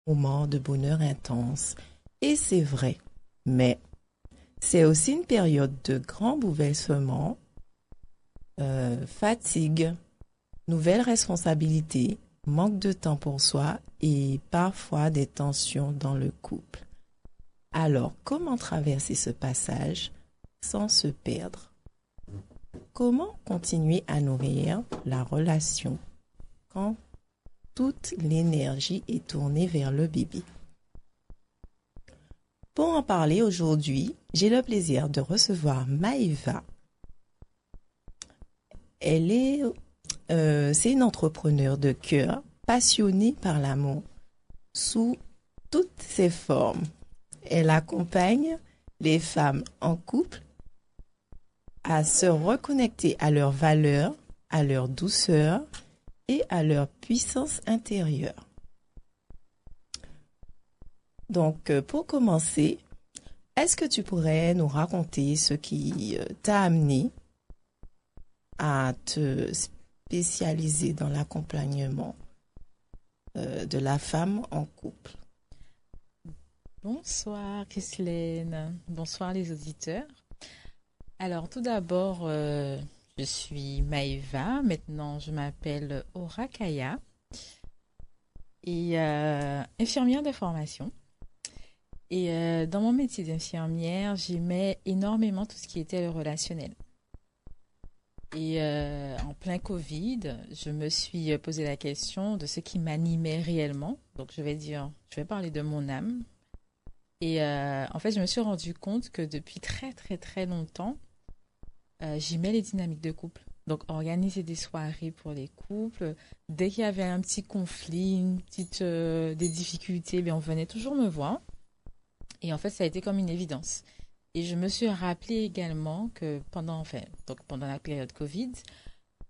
moments de bonheur intense. Et c'est vrai, mais c'est aussi une période de grand bouleversement, fatigue, nouvelles responsabilités, manque de temps pour soi et parfois des tensions dans le couple. Alors, comment traverser ce passage sans se perdre? Comment continuer à nourrir la relation quand toute l'énergie est tournée vers le bébé? Pour en parler aujourd'hui, j'ai le plaisir de recevoir Maëva. C'est une entrepreneure de cœur, passionnée par l'amour sous toutes ses formes. Elle accompagne les femmes en couple à se reconnecter à leurs valeurs, à leur douceur et à leur puissance intérieure. Donc, pour commencer, est-ce que tu pourrais nous raconter ce qui t'a amené à te spécialiser dans l'accompagnement de la femme en couple? Bonsoir Christine, bonsoir les auditeurs. Alors tout d'abord, je suis Maëva, maintenant je m'appelle Orakaya et infirmière de formation. Et dans mon métier d'infirmière, j'aimais énormément tout ce qui était le relationnel. Et en plein Covid, je me suis posé la question de ce qui m'animait réellement. Donc je vais parler de mon âme. Et en fait, je me suis rendu compte que depuis très très très longtemps, j'aimais les dynamiques de couple. Donc organiser des soirées pour les couples. Dès qu'il y avait un petit conflit, des difficultés, on venait toujours me voir. Et en fait, ça a été comme une évidence. Et je me suis rappelé également que pendant la période Covid,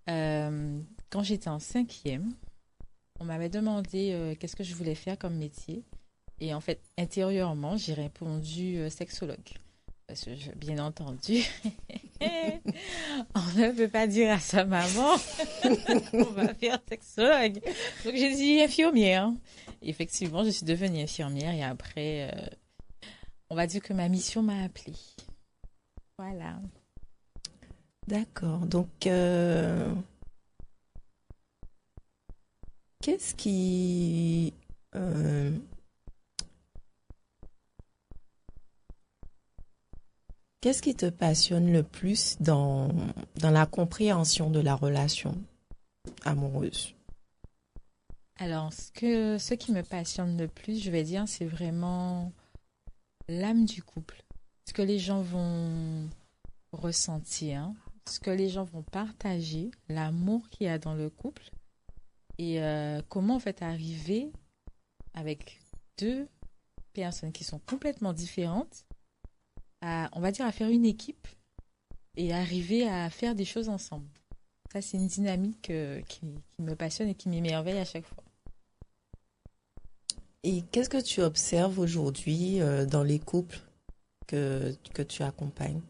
quand j'étais en cinquième, on m'avait demandé qu'est-ce que je voulais faire comme métier. Et en fait, intérieurement, j'ai répondu sexologue. Parce que, bien entendu, on ne peut pas dire à sa maman, on va faire sexologue. Donc j'ai dit infirmière. Effectivement, je suis devenue infirmière et après, on va dire que ma mission m'a appelée. Voilà. D'accord. Donc, qu'est-ce qui qu'est-ce qui te passionne le plus dans la compréhension de la relation amoureuse? Alors, ce qui me passionne le plus, je vais dire, c'est vraiment l'âme du couple. Ce que les gens vont ressentir, ce que les gens vont partager, l'amour qu'il y a dans le couple et comment en fait arriver avec deux personnes qui sont complètement différentes on va dire, à faire une équipe et arriver à faire des choses ensemble. Ça, c'est une dynamique qui me passionne et qui m'émerveille à chaque fois. Et qu'est-ce que tu observes aujourd'hui dans les couples que tu accompagnes?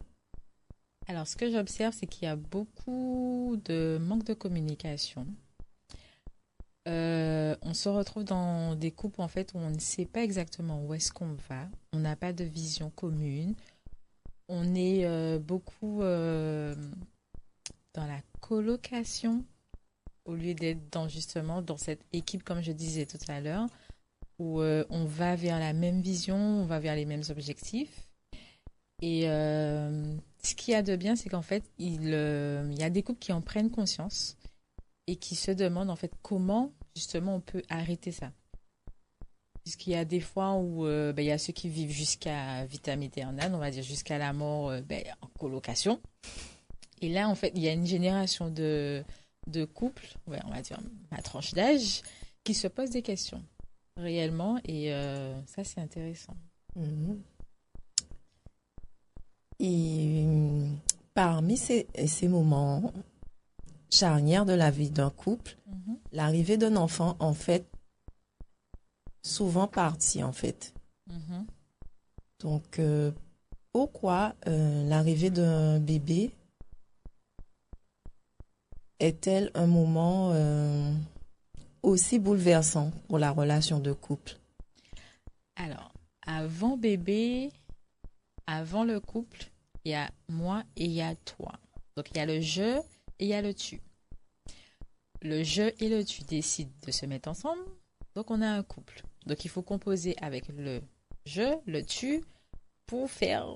Alors, ce que j'observe, c'est qu'il y a beaucoup de manque de communication. On se retrouve dans des couples en fait où on ne sait pas exactement où est-ce qu'on va. On n'a pas de vision commune. On est beaucoup dans la colocation au lieu d'être justement dans cette équipe, comme je disais tout à l'heure, où on va vers la même vision, on va vers les mêmes objectifs. Et ce qu'il y a de bien, c'est qu'en fait, il y a des couples qui en prennent conscience et qui se demandent en fait comment justement on peut arrêter ça. Puisqu'il y a des fois où il y a ceux qui vivent jusqu'à vitam aeternam, on va dire jusqu'à la mort en colocation. Et là, en fait, il y a une génération de couples, ouais, on va dire ma tranche d'âge, qui se posent des questions réellement. Et ça, c'est intéressant. Mhm. Et parmi ces moments charnières de la vie d'un couple, l'arrivée d'un enfant, en fait, souvent partie, en fait. Donc, pourquoi l'arrivée d'un bébé est-elle un moment aussi bouleversant pour la relation de couple? Alors, avant bébé, avant le couple, il y a moi et il y a toi. Donc, il y a le je et il y a le tu. Le je et le tu décident de se mettre ensemble. Donc, on a un couple. Donc, il faut composer avec le je, le tu, pour faire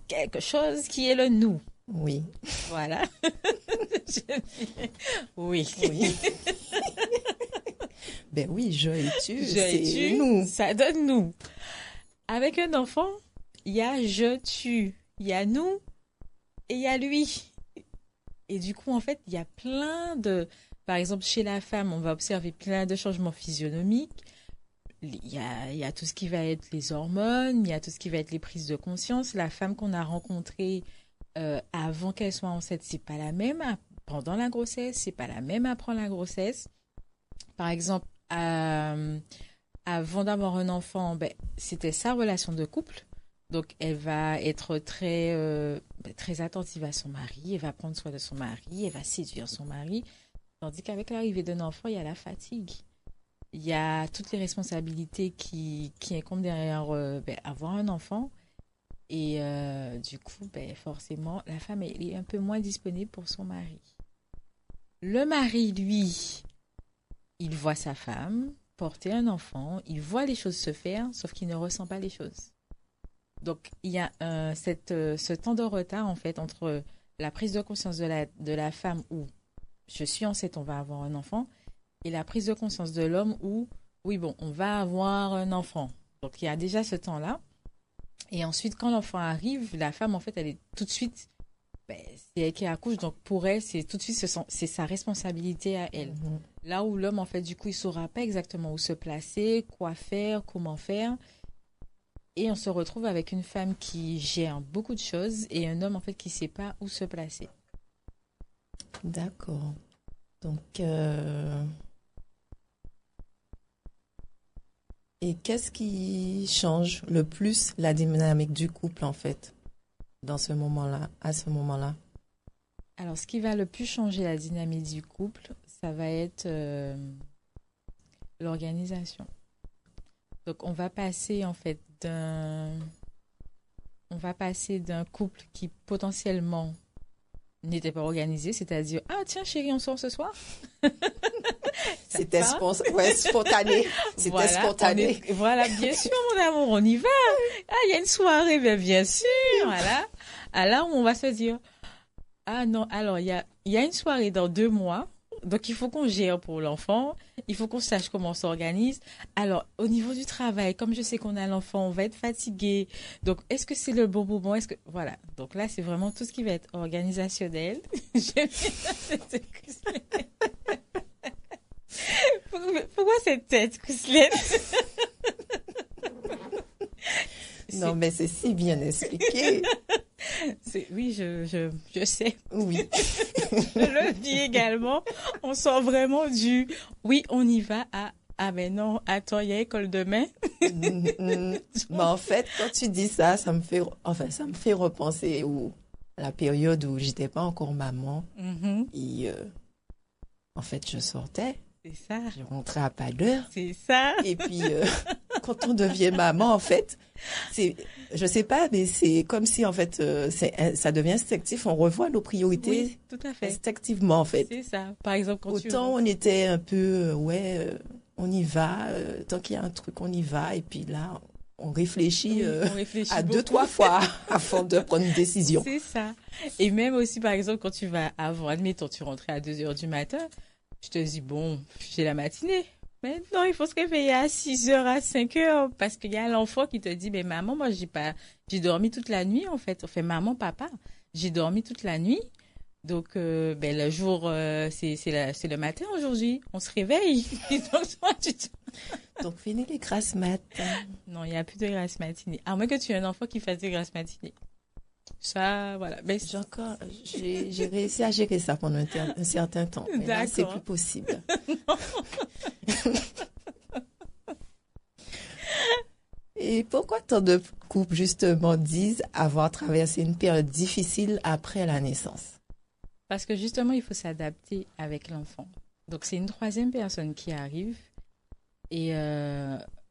quelque chose qui est le nous. Oui, Voilà. Oui. oui. Ben oui, je et tu, Je et c'est tu, nous. ça donne nous. Avec un enfant, il y a je, tu, il y a nous et il y a lui. Et du coup, en fait, il y a plein de... Par exemple, chez la femme, on va observer plein de changements physionomiques. Il y a tout ce qui va être les hormones, il y a tout ce qui va être les prises de conscience. La femme qu'on a rencontrée avant qu'elle soit enceinte, c'est pas la même pendant la grossesse, c'est pas la même après la grossesse. Par exemple, avant d'avoir un enfant, ben, c'était sa relation de couple. Donc, elle va être très attentive à son mari, elle va prendre soin de son mari, elle va séduire son mari. Tandis qu'avec l'arrivée d'un enfant, il y a la fatigue. Il y a toutes les responsabilités qui incombent derrière avoir un enfant. Et du coup, ben, forcément, la femme est un peu moins disponible pour son mari. Le mari, lui, il voit sa femme porter un enfant, il voit les choses se faire, sauf qu'il ne ressent pas les choses. Donc, il y a ce temps de retard, en fait, entre la prise de conscience de la femme où je suis enceinte, on va avoir un enfant, et la prise de conscience de l'homme où, oui, bon, on va avoir un enfant. Donc, il y a déjà ce temps-là. Et ensuite, quand l'enfant arrive, la femme, en fait, elle est tout de suite, ben, c'est elle qui accouche. Donc, pour elle, c'est tout de suite, c'est sa responsabilité à elle. Mhm. Là où l'homme, en fait, du coup, il ne saura pas exactement où se placer, quoi faire, comment faire. Et on se retrouve avec une femme qui gère beaucoup de choses et un homme, en fait, qui ne sait pas où se placer. D'accord. Donc, et qu'est-ce qui change le plus la dynamique du couple, en fait, dans ce moment-là, à ce moment-là? Alors, ce qui va le plus changer la dynamique du couple, ça va être l'organisation. Donc, on va passer d'un couple qui potentiellement n'était pas organisé, c'est-à-dire, ah tiens chérie, on sort ce soir. C'était va. ouais, spontané. C'était Voilà, spontané. voilà, bien sûr, mon amour, on y va. Ah, il y a une soirée, bien sûr, voilà. Alors, on va se dire, ah non, alors, il y a une soirée dans 2 mois. Donc, il faut qu'on gère pour l'enfant. Il faut qu'on sache comment on s'organise. Alors, au niveau du travail, comme je sais qu'on a l'enfant, on va être fatigué. Donc, est-ce que c'est le bon moment? Voilà. Donc là, c'est vraiment tout ce qui va être organisationnel. J'aime bien cette Christelle. Pourquoi cette tête, Christelle? Non, mais c'est si bien expliqué. Oui, je sais. Oui. Je le dis également. On sort vraiment oui, on y va ah mais non, attends, il y a école demain. Mais en fait, quand tu dis ça, ça me fait repenser à la période où j'étais pas encore maman. Mhm. Et en fait, je sortais, C'est ça. je rentrais à pas d'heure. C'est ça. Et puis, quand on devient maman, en fait, je sais pas, mais c'est comme si, en fait, ça devient instinctif. On revoit nos priorités Oui, tout à fait. instinctivement, en fait. C'est ça. Par exemple, quand Autant on était un peu, on y va, tant qu'il y a un truc, on y va. Et puis là, on réfléchit, on réfléchit à beaucoup. 2-3 fois avant de prendre une décision. C'est ça. Et même aussi, par exemple, quand tu vas admettons, tu rentrais à 2 heures du matin, je te dis, bon, j'ai la matinée. Mais non, il faut se réveiller à 6 heures, à 5 heures, parce qu'il y a l'enfant qui te dit, mais maman, moi, j'ai dormi toute la nuit, en fait. Enfin, maman, papa, j'ai dormi toute la nuit. Donc, le jour, c'est le matin aujourd'hui. On se réveille. Donc, fini les grasses mat. Non, il n'y a plus de grasse matinée. À moins que tu aies un enfant qui fasse des grasses matinées. Ça, voilà. Mais J'ai réussi à gérer ça pendant un certain temps. Mais là, c'est d'accord. plus possible. Et pourquoi tant de couples, justement, disent avoir traversé une période difficile après la naissance? Parce que justement, il faut s'adapter avec l'enfant. Donc, c'est une troisième personne qui arrive et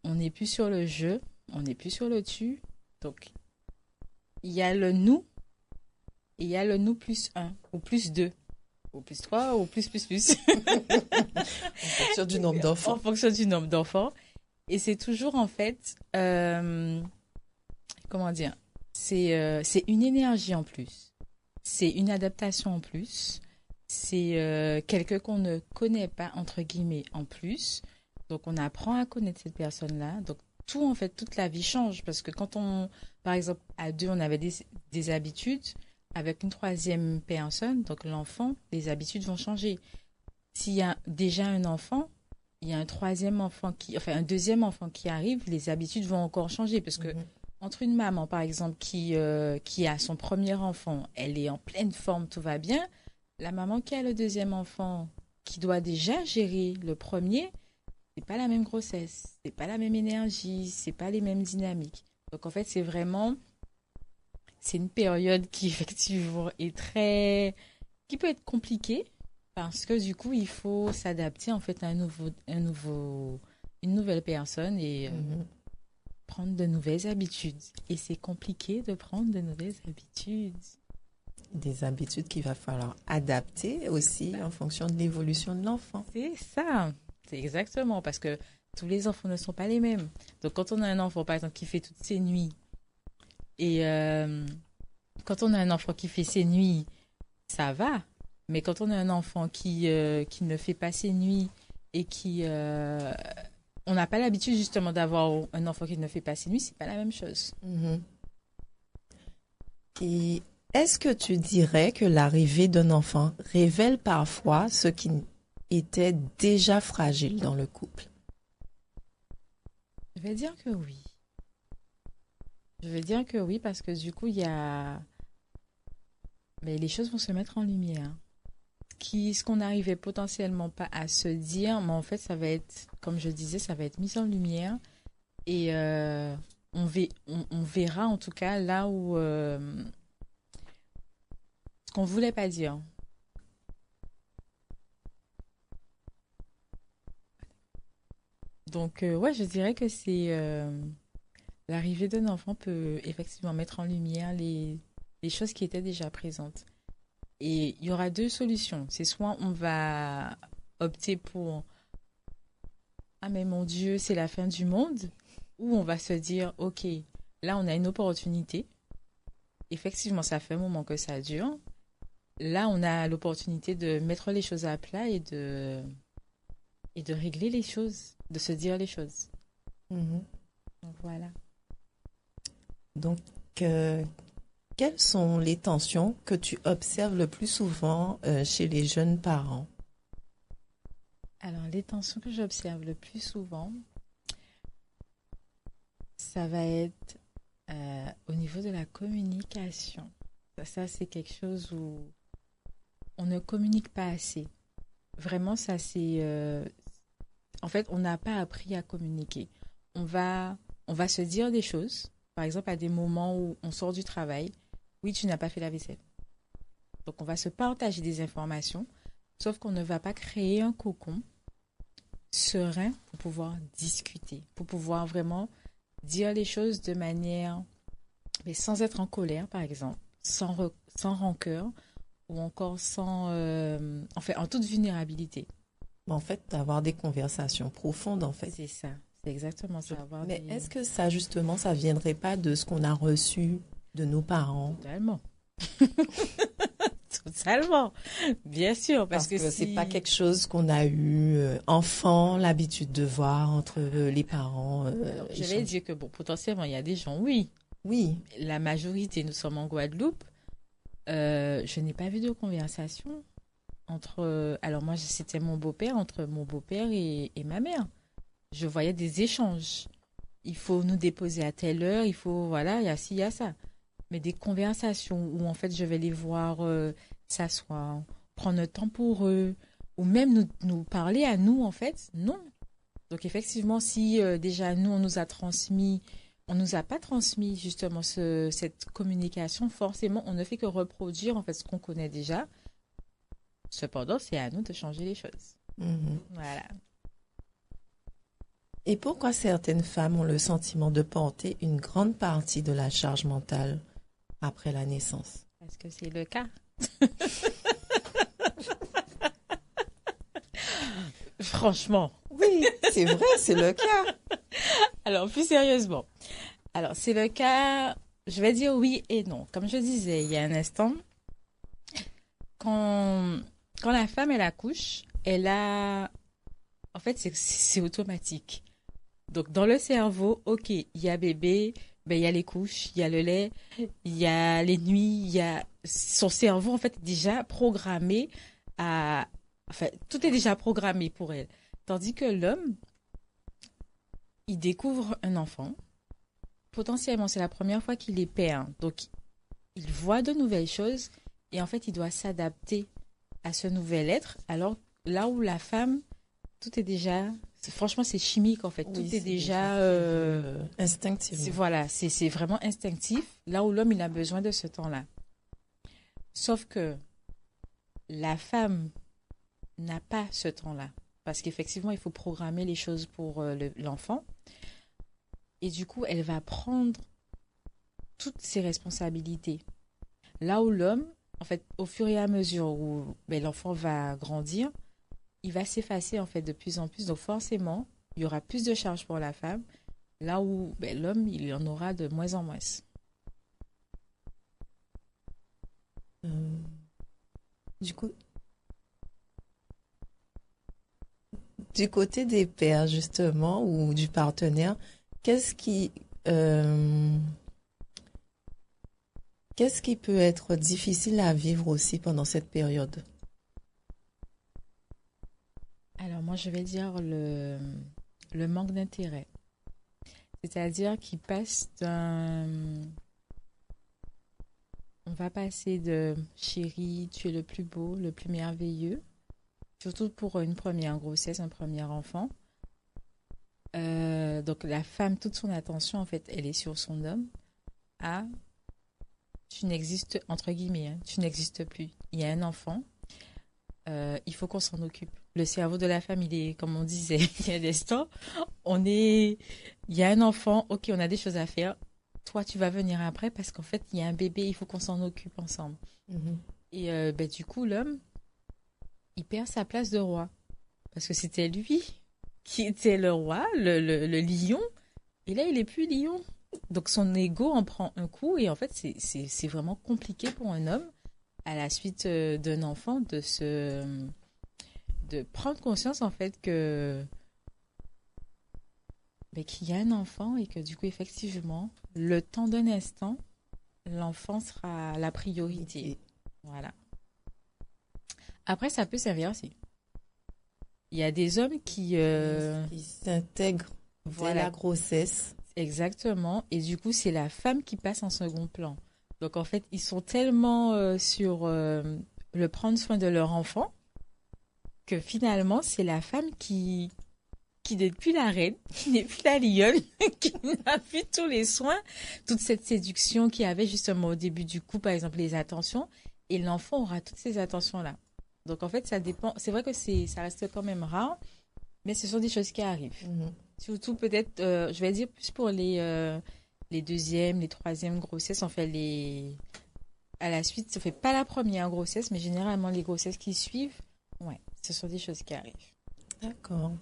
on n'est plus sur le jeu, on n'est plus sur le tu. Donc, il y a le nous et il y a le nous plus un ou plus deux ou plus trois ou plus. En fonction du nombre En d'enfants. fonction du nombre d'enfants. Et c'est toujours en fait, comment dire, c'est une énergie en plus. C'est une adaptation en plus. C'est quelqu'un qu'on ne connaît pas, entre guillemets, en plus. Donc, on apprend à connaître cette personne-là. Donc, tout, en fait, toute la vie change. Parce que quand par exemple, à deux, on avait des habitudes, avec une troisième personne, donc l'enfant, les habitudes vont changer. S'il y a déjà un enfant, il y a un un deuxième enfant qui arrive, les habitudes vont encore changer. Parce que entre une maman, par exemple, qui a son premier enfant, elle est en pleine forme, tout va bien. La maman qui a le deuxième enfant, qui doit déjà gérer le premier, c'est pas la même grossesse, c'est pas la même énergie, c'est pas les mêmes dynamiques. Donc en fait, c'est une période qui effectivement qui peut être compliquée parce que du coup, il faut s'adapter en fait à une nouvelle personne et prendre de nouvelles habitudes. Et c'est compliqué de prendre de nouvelles habitudes. Des habitudes qu'il va falloir adapter aussi en fonction de l'évolution de l'enfant. C'est ça, c'est exactement, parce que tous les enfants ne sont pas les mêmes. Donc quand on a un enfant, par exemple, qui fait toutes ses nuits, et quand on a un enfant qui fait ses nuits, ça va. Mais quand on a un enfant qui ne fait pas ses nuits et on n'a pas l'habitude justement d'avoir un enfant qui ne fait pas ses nuits, c'est pas la même chose. Et est-ce que tu dirais que l'arrivée d'un enfant révèle parfois ce qui était déjà fragile dans le couple? Je vais dire que oui. Je vais dire que oui parce que du coup, mais les choses vont se mettre en lumière. Ce qu'on n'arrivait potentiellement pas à se dire, mais en fait, ça va être, comme je disais, ça va être mis en lumière et on verra en tout cas là où ce qu'on voulait pas dire. Donc, ouais, je dirais que c'est l'arrivée d'un enfant peut effectivement mettre en lumière les choses qui étaient déjà présentes. Et il y aura deux solutions. C'est soit on va opter pour ah mais mon Dieu, c'est la fin du monde, ou on va se dire ok, là on a une opportunité. Effectivement, ça fait un moment que ça dure. Là, on a l'opportunité de mettre les choses à plat et de régler les choses, de se dire les choses. Mhm. Donc voilà. Donc, quelles sont les tensions que tu observes le plus souvent chez les jeunes parents? Alors, les tensions que j'observe le plus souvent, ça va être au niveau de la communication. Ça, c'est quelque chose où on ne communique pas assez. Vraiment, ça, c'est... en fait, on n'a pas appris à communiquer. On va se dire des choses. Par exemple, à des moments où on sort du travail. Oui, tu n'as pas fait la vaisselle. Donc, on va se partager des informations. Sauf qu'on ne va pas créer un cocon serein pour pouvoir discuter. Pour pouvoir vraiment dire les choses de manière... mais sans être en colère, par exemple. Sans rancœur. Ou encore en toute vulnérabilité. En fait, avoir des conversations profondes, en fait. C'est ça, c'est exactement ça. Mais est-ce que ça, justement, ça viendrait pas de ce qu'on a reçu de nos parents? Totalement. Totalement. Bien sûr, parce que c'est pas quelque chose qu'on a eu enfant l'habitude de voir entre les parents. Alors, je vais dire que bon, potentiellement, il y a des gens, oui. Oui. La majorité, nous sommes en Guadeloupe. Je n'ai pas vu de conversation entre. Alors moi, c'était mon beau-père, entre mon beau-père et ma mère. Je voyais des échanges. Il faut nous déposer à telle heure, voilà, il y a ci, il y a ça. Mais des conversations où en fait je vais les voir s'asseoir, prendre le temps pour eux, ou même nous parler à nous en fait, non. Donc effectivement, si déjà nous on nous a pas transmis justement cette communication, forcément on ne fait que reproduire en fait ce qu'on connaît déjà. Cependant, c'est à nous de changer les choses. Mm-hmm. Voilà. Et pourquoi certaines femmes ont le sentiment de porter une grande partie de la charge mentale après la naissance? Est-ce que c'est le cas? Franchement. Oui, c'est vrai, c'est le cas. Alors, plus sérieusement. Alors, c'est le cas, je vais dire oui et non. Comme je disais il y a un instant, quand, quand la femme, elle accouche, elle a... En fait, c'est automatique. Donc, dans le cerveau, OK, il y a bébé, ben, il y a les couches, il y a le lait, il y a les nuits, il y a... Son cerveau, en fait, est déjà programmé à... Enfin, tout est déjà programmé pour elle. Tandis que l'homme, il découvre un enfant. Potentiellement, c'est la première fois qu'il est père. Donc, il voit de nouvelles choses et en fait, il doit s'adapter à ce nouvel être. Alors, là où la femme, tout est déjà... Franchement, c'est chimique en fait. Oui, Tout est c'est déjà... instinctivement. voilà, c'est vraiment instinctif. Là où l'homme, il a besoin de ce temps-là. Sauf que la femme n'a pas ce temps-là. Parce qu'effectivement, il faut programmer les choses pour l'enfant. Et du coup, elle va prendre toutes ses responsabilités. Là où l'homme, en fait, au fur et à mesure où ben, l'enfant va grandir, il va s'effacer en fait de plus en plus. Donc forcément, il y aura plus de charges pour la femme. Là où ben, l'homme, il en aura de moins en moins. Euh, du coup, du côté des pères, justement, ou du partenaire, qu'est-ce qui, euh, qu'est-ce qui peut être difficile à vivre aussi pendant cette période? Alors moi, je vais dire le manque d'intérêt. C'est-à-dire qu'il passe d'un... On va passer de chérie, tu es le plus beau, le plus merveilleux, surtout pour une première grossesse, un premier enfant. Donc la femme, toute son attention, en fait, elle est sur son homme. À tu n'existes, entre guillemets, hein, tu n'existes plus. Il y a un enfant, il faut qu'on s'en occupe. Le cerveau de la femme, il est, comme on disait il y a des instants, il y a un enfant, ok, on a des choses à faire. Toi, tu vas venir après parce qu'en fait, il y a un bébé, il faut qu'on s'en occupe ensemble. Mhm. Et ben, du coup, l'homme, il perd sa place de roi. Parce que c'était lui qui était le roi, le lion. Et là, il est plus lion. Donc, son ego en prend un coup. Et en fait, c'est vraiment compliqué pour un homme, à la suite d'un enfant, de prendre conscience, en fait, que ben, qu'il y a un enfant et que, du coup, effectivement, le temps d'un instant, l'enfant sera la priorité. Et- Voilà. Après, ça peut s'inverser. Il y a des hommes qui s'intègrent dès voilà, la grossesse. exactement. Et du coup, c'est la femme qui passe en second plan. Donc, en fait, ils sont tellement sur le prendre soin de leur enfant que finalement, c'est la femme qui n'est plus la reine, qui n'est plus la lionne, qui n'a plus tous les soins, toute cette séduction qu'il y avait justement au début du coup, par exemple, les attentions. Et l'enfant aura toutes ces attentions-là. Donc, en fait, ça dépend. C'est vrai que ça reste quand même rare, mais ce sont des choses qui arrivent. Mhm. Surtout peut-être, je vais dire plus pour les deuxièmes, les troisièmes grossesses. On fait à la suite, ça fait pas la première grossesse, mais généralement les grossesses qui suivent, ouais, ce sont des choses qui arrivent. D'accord.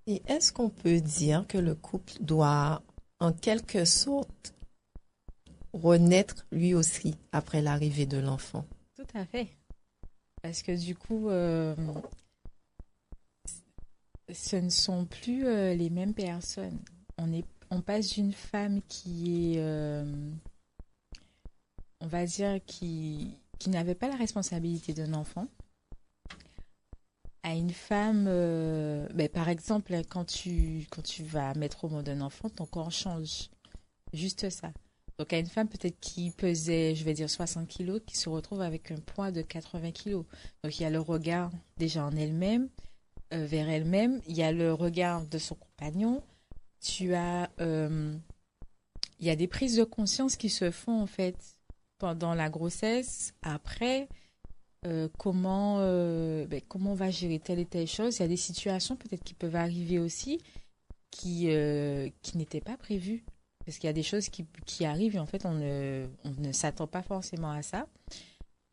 Et est-ce qu'on peut dire que le couple doit, en quelque sorte, renaître lui aussi après l'arrivée de l'enfant? Tout à fait. Parce que du coup, ce ne sont plus les mêmes personnes. On passe d'une femme qui est, on va dire, qui n'avait pas la responsabilité d'un enfant, à une femme, ben, par exemple, quand tu vas mettre au monde un enfant, ton corps change. Juste ça. Donc, à une femme peut-être qui pesait, je vais dire, 60 kilos, qui se retrouve avec un poids de 80 kilos. Donc, il y a le regard déjà en elle-même, vers elle-même. Il y a le regard de son compagnon. Tu as, il y a des prises de conscience qui se font, en fait, pendant la grossesse, après. Comment on va gérer telle et telle chose. Il y a des situations peut-être qui peuvent arriver aussi qui n'étaient pas prévues. Parce qu'il y a des choses qui arrivent et en fait, on ne s'attend pas forcément à ça.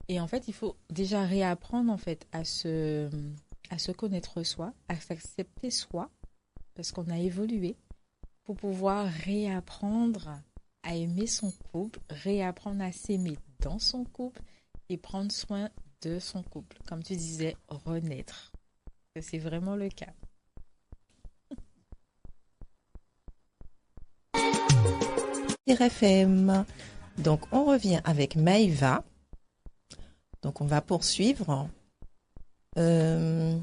Et en fait, il faut déjà réapprendre en fait à se connaître soi, à s'accepter soi, parce qu'on a évolué, pour pouvoir réapprendre à aimer son couple, réapprendre à s'aimer dans son couple et prendre soin de son couple. Comme tu disais, renaître. C'est vraiment le cas. RFM. Donc, on revient avec Maïva. Donc, on va poursuivre. Euh,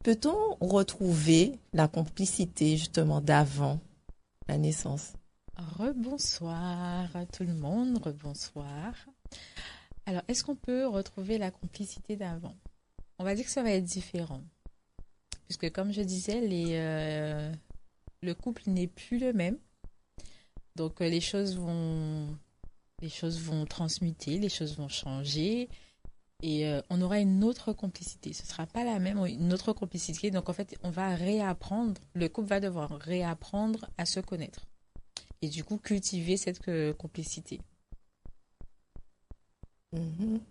Peut-on retrouver la complicité justement d'avant la naissance? Rebonsoir tout le monde, rebonsoir. Alors, est-ce qu'on peut retrouver la complicité d'avant? On va dire que ça va être différent. Puisque comme je disais, le couple n'est plus le même. Donc les choses vont transmuter, les choses vont changer. Et on aura une autre complicité. Ce ne sera pas la même, une autre complicité. Donc en fait, on va réapprendre, le couple va devoir réapprendre à se connaître. Et du coup, cultiver cette complicité. Mhm.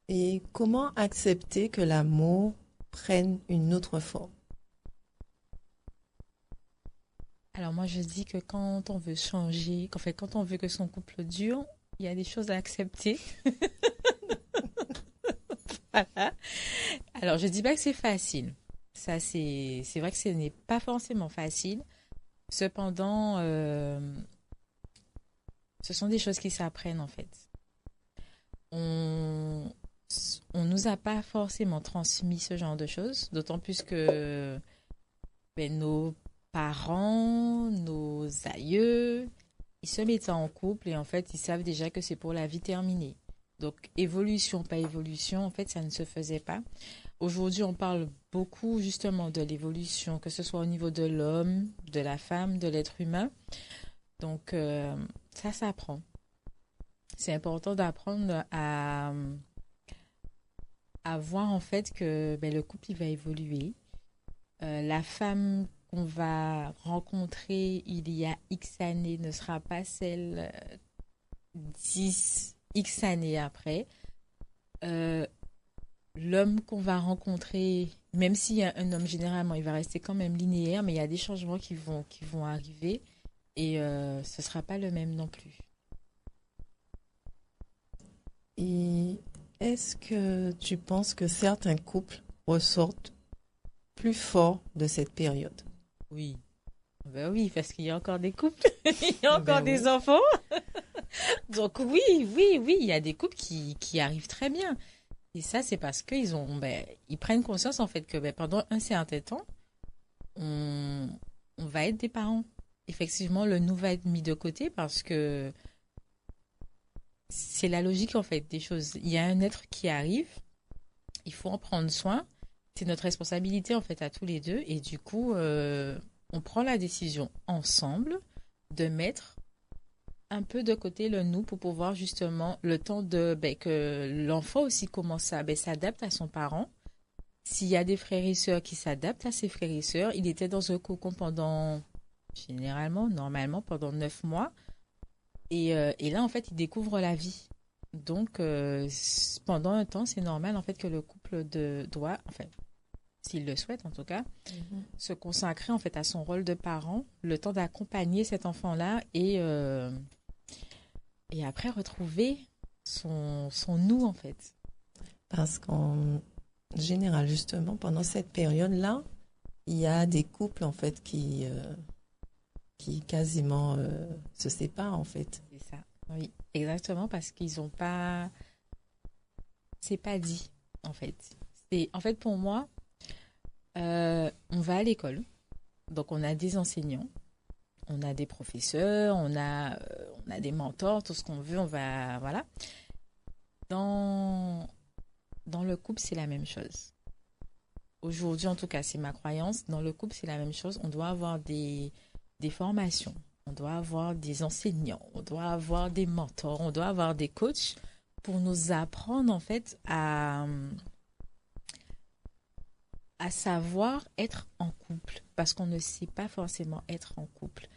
Et comment accepter que l'amour prenne une autre forme? Alors moi, je dis que quand on veut changer, qu'en fait, quand on veut que son couple dure, il y a des choses à accepter. Voilà. Alors, je dis pas que c'est facile. Ça, c'est vrai que ce n'est pas forcément facile. Cependant, ce sont des choses qui s'apprennent en fait. On on nous a pas forcément transmis ce genre de choses, d'autant plus que nos parents, nos aïeux, ils se mettent en couple et en fait, ils savent déjà que c'est pour la vie terminée. Donc, évolution, pas évolution, en fait, ça ne se faisait pas. Aujourd'hui, on parle beaucoup justement de l'évolution, que ce soit au niveau de l'homme, de la femme, de l'être humain. Donc, ça s'apprend. C'est important d'apprendre à voir en fait que le couple, il va évoluer. La femme qu'on va rencontrer il y a X années ne sera pas celle 10 X années après. Euh, L'homme qu'on va rencontrer, même s'il y a un homme généralement, il va rester quand même linéaire, mais il y a des changements qui vont arriver et ce ne sera pas le même non plus. Et est-ce que tu penses que certains couples ressortent plus forts de cette période? Oui. Ben oui, parce qu'il y a encore des couples, il y a encore Ben des oui. enfants. Donc oui, oui, oui, il y a des couples qui arrivent très bien. Et ça, c'est parce qu'ils ont, ils prennent conscience en fait que pendant un certain temps, on, on va être des parents. Effectivement, le nous va être mis de côté parce que c'est la logique en fait des choses. Il y a un être qui arrive, il faut en prendre soin. C'est notre responsabilité en fait à tous les deux. Et du coup, on prend la décision ensemble de mettre un peu de côté le nous pour pouvoir justement le temps de que l'enfant aussi commence à s'adapte à son parent. S'il y a des frères et sœurs qui s'adaptent à ses frères et sœurs, il était dans un cocon pendant généralement, normalement pendant 9 mois. Et là, en fait, il découvre la vie. Donc, pendant un temps, c'est normal, en fait, que le couple doit, enfin, s'il le souhaite en tout cas, se consacrer, en fait, à son rôle de parent, le temps d'accompagner cet enfant-là et après retrouver son nous, en fait. Parce qu'en général, justement, pendant cette période-là, il y a des couples en fait qui quasiment se séparent en fait. C'est ça. Oui, exactement, parce qu'ils ont pas... C'est pas dit, en fait. En fait, pour moi, on va à l'école, donc on a des enseignants, on a des professeurs, on a des mentors, tout ce qu'on veut, on va... Voilà. Dans, dans le couple, c'est la même chose. Aujourd'hui, en tout cas, c'est ma croyance. Dans le couple, c'est la même chose. On doit avoir des formations, on doit avoir des enseignants, on doit avoir des mentors, on doit avoir des coachs pour nous apprendre, en fait, à savoir être en couple, parce qu'on ne sait pas forcément être en couple.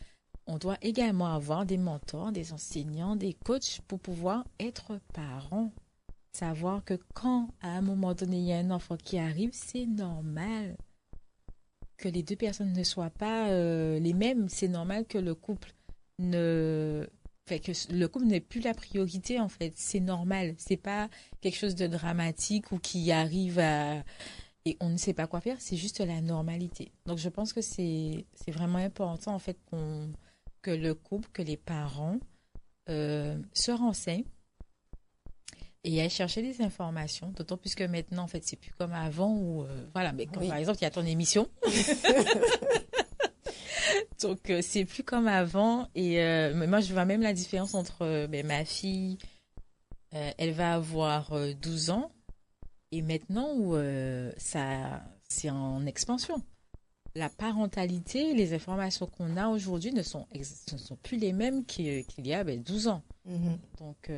On doit également avoir des mentors, des enseignants, des coachs pour pouvoir être parent. Savoir que quand, à un moment donné, il y a un enfant qui arrive, c'est normal que les deux personnes ne soient pas les mêmes. C'est normal que le couple ne... Fait que le couple n'est plus la priorité, en fait. C'est normal. C'est pas quelque chose de dramatique ou qui arrive à... Et on ne sait pas quoi faire. C'est juste la normalité. Donc, je pense que c'est vraiment important, en fait, que le couple, que les parents se renseignent et aller chercher des informations, d'autant plus que maintenant, en fait, c'est plus comme avant où, voilà, mais comme Oui. par exemple, il y a ton émission. Donc, c'est plus comme avant. Et mais moi, je vois même la différence entre ben, ma fille, elle va avoir 12 ans, et maintenant où ça, c'est en expansion. La parentalité, les informations qu'on a aujourd'hui ne sont plus les mêmes qu'il y a ben, 12 ans. Mhm. Donc,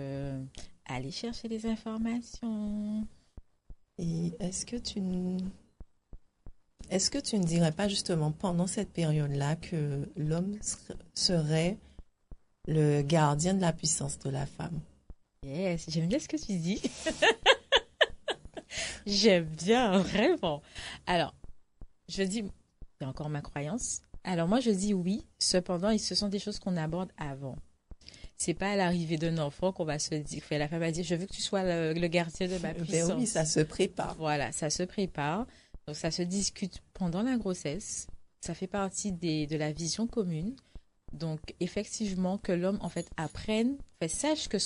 allez chercher les informations. Et est-ce que tu ne dirais pas justement pendant cette période-là que l'homme serait le gardien de la puissance de la femme? Yes, j'aime bien ce que tu dis. J'aime bien, vraiment. Alors, je dis, c'est encore ma croyance. Alors, moi, je dis oui. Cependant, ce sont des choses qu'on aborde avant. C'est pas à l'arrivée d'un enfant qu'on va se dire, la femme va dire, je veux que tu sois le gardien de ma Ben oui, ça puissance. se prépare. Voilà, ça se prépare. Donc, ça se discute pendant la grossesse. Ça fait partie de la vision commune. Donc, effectivement, que l'homme, en fait, apprenne, sache que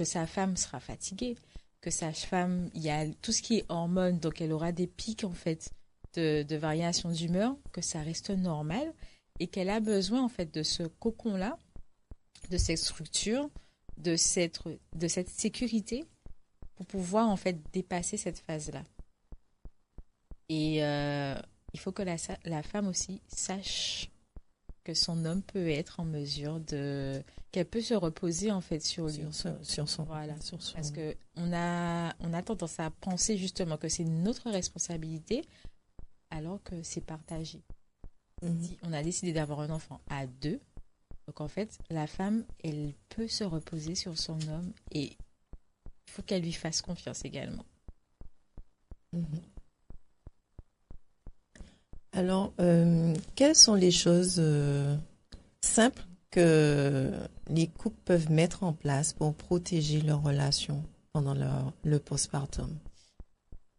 sa femme sera fatiguée, que sa femme, il y a tout ce qui est hormones, donc elle aura des pics, en fait, de variation d'humeur, que ça reste normal et qu'elle a besoin, en fait, de ce cocon-là, de cette structure, de cette sécurité pour pouvoir, en fait, dépasser cette phase-là. Et il faut que la femme aussi sache que son homme peut être en mesure qu'elle peut se reposer en fait sur lui. Voilà. Sur son... Parce que on a tendance à penser justement que c'est notre responsabilité alors que c'est partagé. Si on a décidé d'avoir un enfant à deux, donc en fait, la femme, elle peut se reposer sur son homme et il faut qu'elle lui fasse confiance également. Mhm. Alors, quelles sont les choses simples que les couples peuvent mettre en place pour protéger leur relation pendant le postpartum?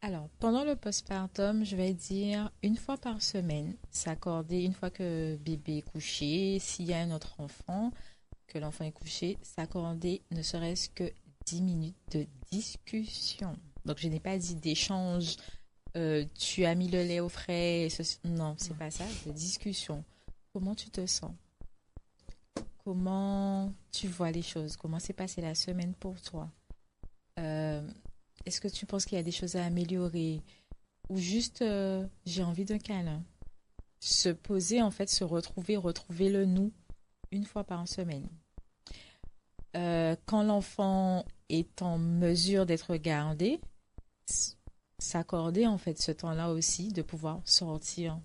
Alors, pendant le postpartum, je vais dire une fois par semaine, s'accorder une fois que bébé est couché, s'il y a un autre enfant, que l'enfant est couché, s'accorder ne serait-ce que 10 minutes de discussion. Donc, je n'ai pas dit d'échange, tu as mis le lait au frais, non, c'est pas ça, de discussion. Comment tu te sens? Comment tu vois les choses? Comment s'est passée la semaine pour toi? Est-ce que tu penses qu'il y a des choses à améliorer? Ou juste, j'ai envie d'un câlin. Se poser, en fait, se retrouver le nous une fois par semaine. Quand l'enfant est en mesure d'être gardé, s'accorder, en fait, ce temps-là aussi, de pouvoir sortir,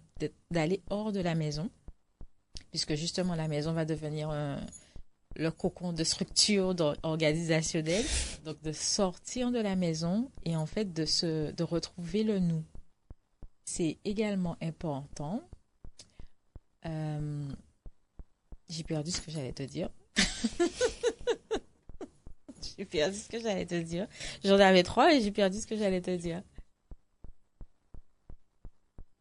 d'aller hors de la maison, puisque justement, la maison va devenir le cocon de structure organisationnelle, donc de sortir de la maison et en fait de retrouver le nous. C'est également important. J'ai perdu ce que j'allais te dire. J'ai perdu ce que j'allais te dire. J'en avais trois et j'ai perdu ce que j'allais te dire.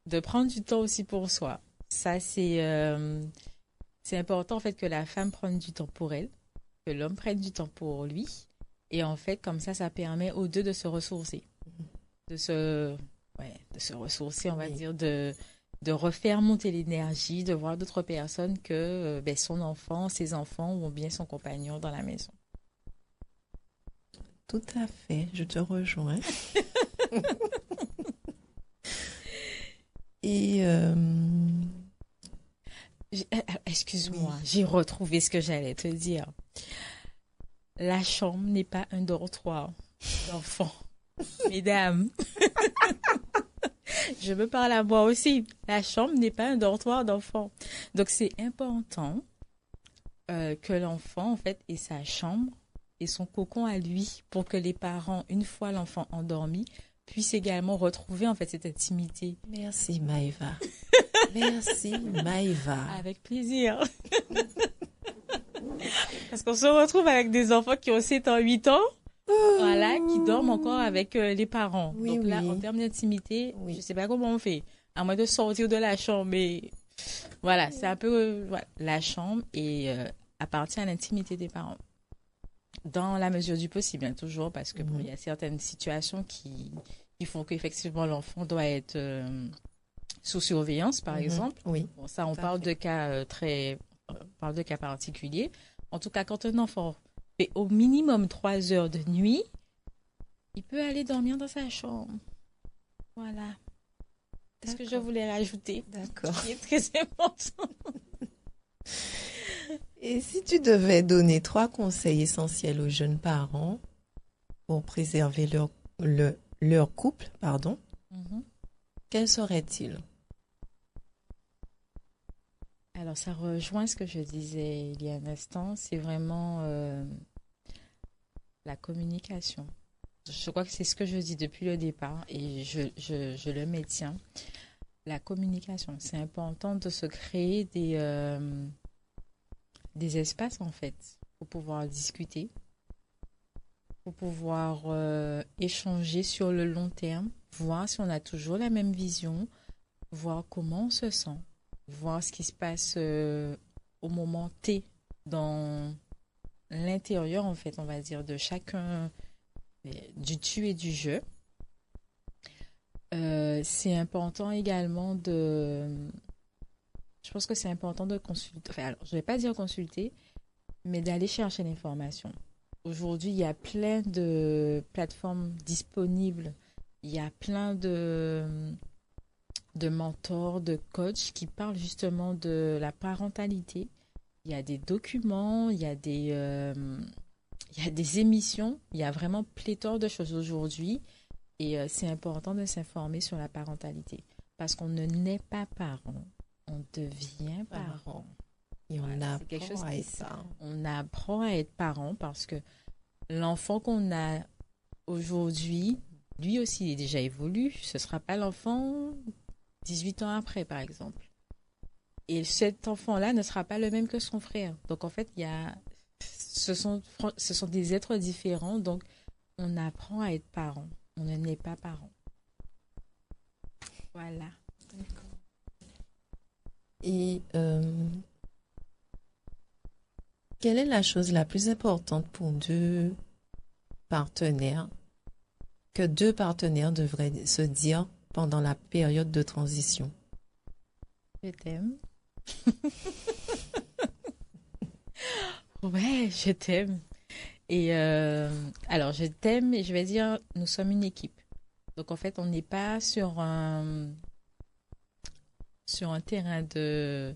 De prendre du temps aussi pour soi. Ça, c'est important en fait que la femme prenne du temps pour elle, que l'homme prenne du temps pour lui. Et en fait, comme ça permet aux deux de se ressourcer. De se ressourcer, on va dire, de refaire monter l'énergie, de voir d'autres personnes que ben, son enfant, ses enfants ou bien son compagnon dans la maison. Tout à fait, je te rejoins. Et excuse-moi, oui. j'ai retrouvé ce que j'allais te dire. La chambre n'est pas un dortoir d'enfant. Mesdames, Je me parle à moi aussi. La chambre n'est pas un dortoir d'enfant. Donc, c'est important que l'enfant, en fait, ait sa chambre et son cocon à lui pour que les parents, une fois l'enfant endormi, puissent également retrouver, en fait, cette intimité. Merci Maëva. Merci Maëva. Avec plaisir. Parce qu'on se retrouve avec des enfants qui ont 7 ans, 8 ans, voilà, qui dorment encore avec les parents. Oui, Donc là, oui. en termes d'intimité, Oui. je sais pas comment on fait. À moins de sortir de la chambre, mais voilà, c'est un peu voilà, la chambre et appartient à l'intimité des parents. Dans la mesure du possible, bien toujours, parce que bon, il y a certaines situations qui font qu'effectivement l'enfant doit être sous surveillance, par exemple. Oui. Bon, ça, on Tout à parle fait. de cas on parle de cas particuliers. En tout cas, quand un enfant fait au minimum 3 heures de nuit, il peut aller dormir dans sa chambre. Voilà. C'est ce que je D'accord. voulais rajouter, D'accord. qui est très important. Et si tu devais donner 3 conseils essentiels aux jeunes parents pour préserver leur couple, pardon, Mhm. quels seraient-ils? Alors, ça rejoint ce que je disais il y a un instant, c'est vraiment la communication. Je crois que c'est ce que je dis depuis le départ et je le maintiens. La communication, c'est important de se créer des espaces en fait pour pouvoir discuter, pour pouvoir échanger sur le long terme, voir si on a toujours la même vision, voir comment on se sent, voir ce qui se passe au moment T dans l'intérieur en fait, on va dire, de chacun, du tu et du je. C'est important également je pense que c'est important de consulter, enfin, alors, je ne vais pas dire consulter, mais d'aller chercher l'information. Aujourd'hui, il y a plein de plateformes disponibles. Il y a plein de mentors, de coachs qui parlent justement de la parentalité. Il y a des documents, il y a des émissions, il y a vraiment pléthore de choses aujourd'hui. Et c'est important de s'informer sur la parentalité. Parce qu'on ne naît pas parent, on devient parent. Et on Voilà, c'est quelque apprend chose à qui être parent. on apprend à être parent parce que l'enfant qu'on a aujourd'hui, lui aussi, il est déjà évolué. Ce ne sera pas l'enfant 18 ans après, par exemple. Et cet enfant-là ne sera pas le même que son frère. Donc, en fait, ce sont des êtres différents. Donc, on apprend à être parent. On ne naît pas parent. Voilà. Et quelle est la chose la plus importante pour partenaires, que deux partenaires devraient se dire pendant la période de transition? Je t'aime. Ouais, je t'aime. Et alors, je t'aime et je vais dire, nous sommes une équipe. Donc, en fait, on n'est pas sur un terrain de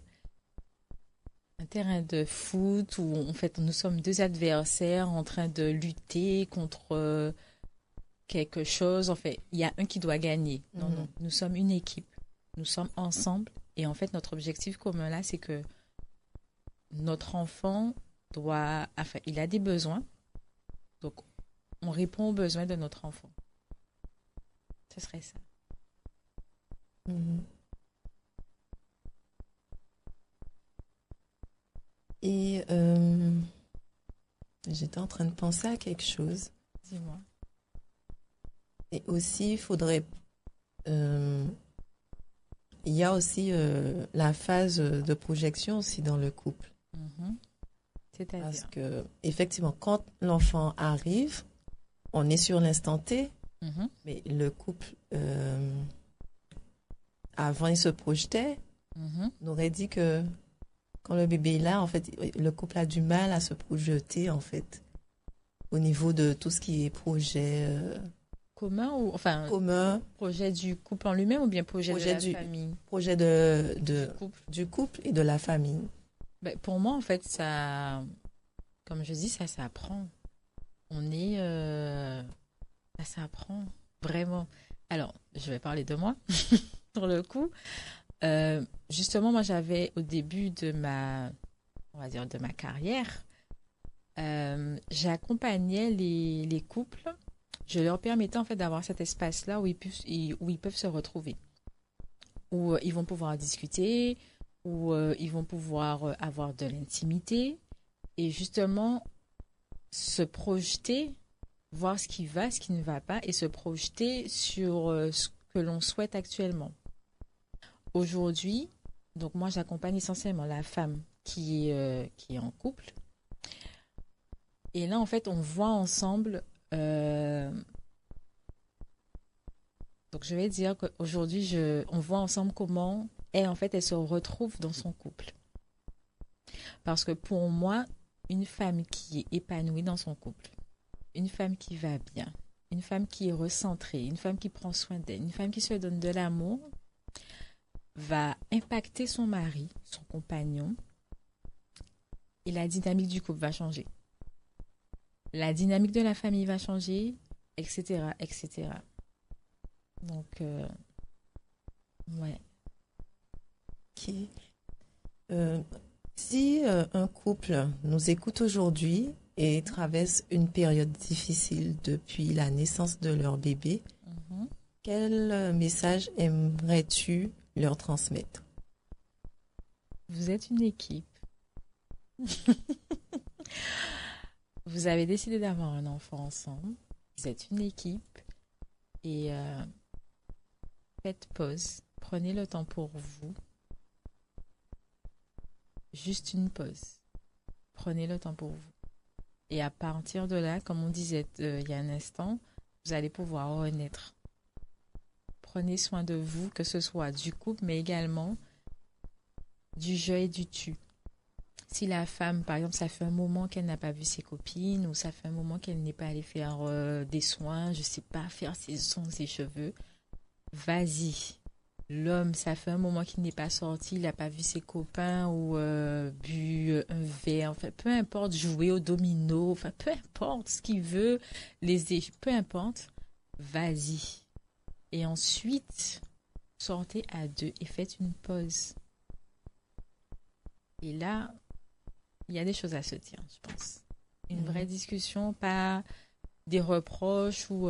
foot où, en fait, nous sommes deux adversaires en train de lutter contre quelque chose. En fait, il y a un qui doit gagner. Non, non, nous sommes une équipe. Nous sommes ensemble. Et en fait, notre objectif commun là, c'est que notre enfant il a des besoins. Donc, on répond aux besoins de notre enfant. Ce serait ça. Mhm. Et j'étais en train de penser à quelque chose. Dis-moi. Et aussi, il faudrait... il y a aussi la phase de projection aussi dans le couple. Mhm. C'est-à-dire? Parce que, effectivement, quand l'enfant arrive, on est sur l'instant T, Mhm. mais le couple, avant, il se projetait. Mhm. On aurait dit que quand le bébé est là, en fait, le couple a du mal à se projeter, en fait, au niveau de tout ce qui est projet Commun ou enfin commun, projet du couple en lui-même ou bien projet de projet la famille projet couple? du couple et de la famille. Ben, pour moi, en fait, ça, comme je dis, ça s'apprend. Ça s'apprend vraiment. Alors, je vais parler de moi, sur le coup. Justement, moi, j'avais au début de on va dire, de ma carrière, j'accompagnais les couples. Je leur permettais en fait d'avoir cet espace-là où ils peuvent se retrouver, où ils vont pouvoir discuter, où ils vont pouvoir avoir de l'intimité et justement se projeter, voir ce qui va, ce qui ne va pas et se projeter sur ce que l'on souhaite actuellement. Aujourd'hui, donc moi j'accompagne essentiellement la femme qui est en couple. Et là en fait on voit ensemble, donc je vais dire qu'aujourd'hui on voit ensemble comment elle en fait elle se retrouve dans son couple. Parce que pour moi, une femme qui est épanouie dans son couple, une femme qui va bien, une femme qui est recentrée, une femme qui prend soin d'elle, une femme qui se donne de l'amour, va impacter son mari, son compagnon, et la dynamique du couple va changer. La dynamique de la famille va changer, etc., etc. Donc, ouais. Ok. Euh, Si un couple nous écoute aujourd'hui et traverse une période difficile depuis la naissance de leur bébé, Mhm. quel message aimerais-tu leur transmettre? Vous êtes une équipe. Vous avez décidé d'avoir un enfant ensemble. Vous êtes une équipe et faites pause. Prenez le temps pour vous. Juste une pause. Prenez le temps pour vous. Et à partir de là, comme on disait il y a un instant, vous allez pouvoir renaître. Prenez soin de vous, que ce soit du couple, mais également du je et du tu. Si la femme, par exemple, ça fait un moment qu'elle n'a pas vu ses copines ou ça fait un moment qu'elle n'est pas allée faire des soins, je sais pas, faire ses sons, ses cheveux, vas-y. L'homme, ça fait un moment qu'il n'est pas sorti, il n'a pas vu ses copains ou bu un verre, enfin, peu importe, jouer au domino, enfin, peu importe ce qu'il veut, peu importe, vas-y. Et ensuite, sortez à deux et faites une pause. Et là, il y a des choses à se dire, je pense. Une vraie discussion, pas des reproches ou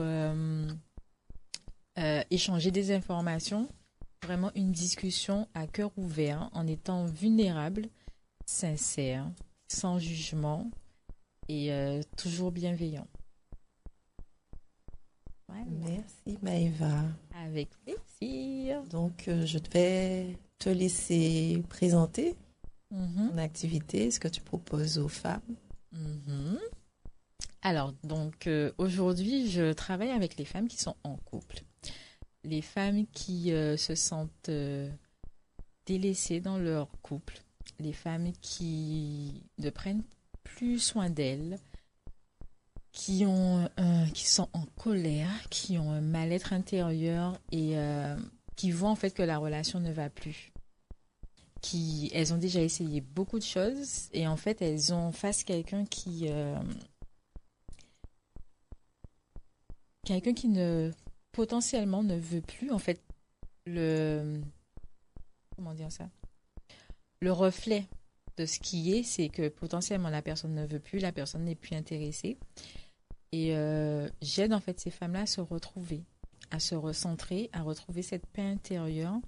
échanger des informations. Vraiment une discussion à cœur ouvert, en étant vulnérable, sincère, sans jugement et toujours bienveillant. Voilà. Merci Maëva. Avec plaisir. Donc, je vais te laisser présenter Mhm, ton activité, ce que tu proposes aux femmes. mhm. Alors, donc aujourd'hui, je travaille avec les femmes qui sont en couple. Les femmes qui se sentent délaissées dans leur couple. Les femmes qui ne prennent plus soin d'elles, qui sont en colère, qui ont un mal-être intérieur et qui voient en fait que la relation ne va plus. Elles ont déjà essayé beaucoup de choses et en fait elles ont face quelqu'un qui ne potentiellement ne veut plus en fait le comment dire ça, le reflet de ce qui est, c'est que potentiellement la personne ne veut plus, la personne n'est plus intéressée. Et j'aide en fait ces femmes-là à se retrouver, à se recentrer, à retrouver cette paix intérieure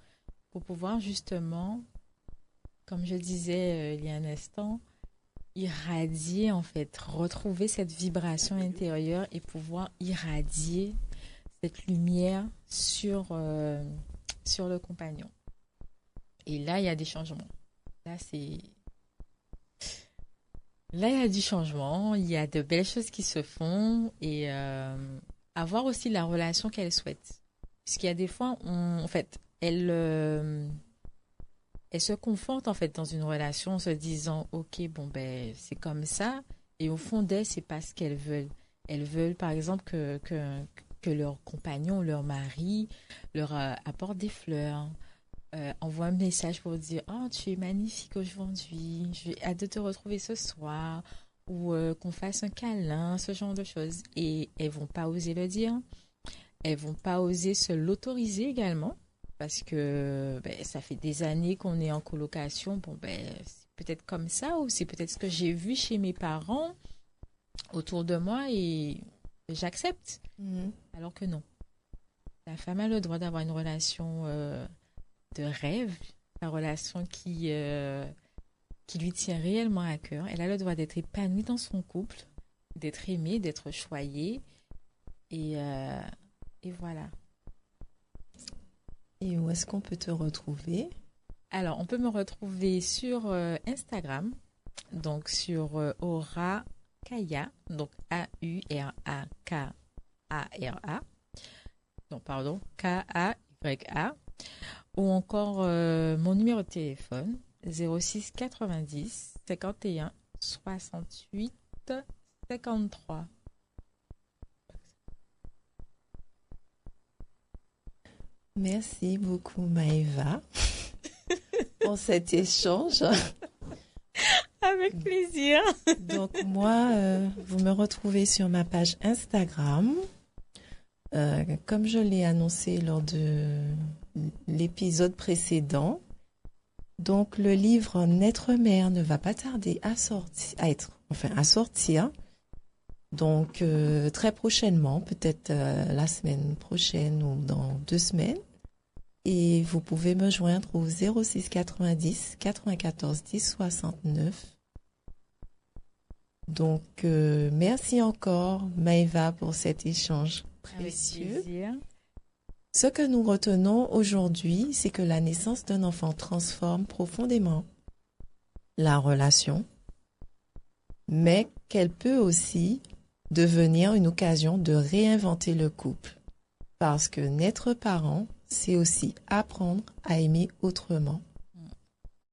pour pouvoir justement, comme je disais il y a un instant, irradier en fait, retrouver cette vibration intérieure et pouvoir irradier cette lumière sur le compagnon. Et là, il y a des changements. Là, c'est Là, il y a du changement, il y a de belles choses qui se font et avoir aussi la relation qu'elle souhaite. Parce qu'il y a des fois, en fait, elle se conforte en fait dans une relation en se disant, ok, bon ben c'est comme ça, et au fond d'elle, c'est pas ce qu'elles veulent. Elles veulent, par exemple, que leur compagnon, leur mari, leur apporte des fleurs, envoie un message pour dire oh tu es magnifique aujourd'hui, j'ai hâte de te retrouver ce soir ou qu'on fasse un câlin, ce genre de choses et elles vont pas oser le dire, elles vont pas oser se l'autoriser également parce que ça fait des années qu'on est en colocation. Bon, c'est peut-être comme ça ou c'est peut-être ce que j'ai vu chez mes parents autour de moi et j'accepte. Alors que non. La femme a le droit d'avoir une relation de rêve, une relation qui lui tient réellement à cœur. Elle a le droit d'être épanouie dans son couple, d'être aimée, d'être choyée. Et voilà. Et où est-ce qu'on peut te retrouver? Alors, on peut me retrouver sur Instagram, donc sur Aura Kaya, donc Aurakara. Non, pardon, Kaya. Ou encore mon numéro de téléphone, 06 90 51 68 53. Merci beaucoup, Maëva, pour cet échange. Avec plaisir. Donc, moi, vous me retrouvez sur ma page Instagram. Comme je l'ai annoncé lors de l'épisode précédent, donc le livre Naître mère ne va pas tarder à sortir. Donc très prochainement, peut-être la semaine prochaine ou dans 2 semaines. Et vous pouvez me joindre au 06 90 94 10 69. Donc merci encore Maëva pour cet échange précieux. Avec plaisir. Ce que nous retenons aujourd'hui, c'est que la naissance d'un enfant transforme profondément la relation, mais qu'elle peut aussi devenir une occasion de réinventer le couple. Parce que n'être parent, c'est aussi apprendre à aimer autrement.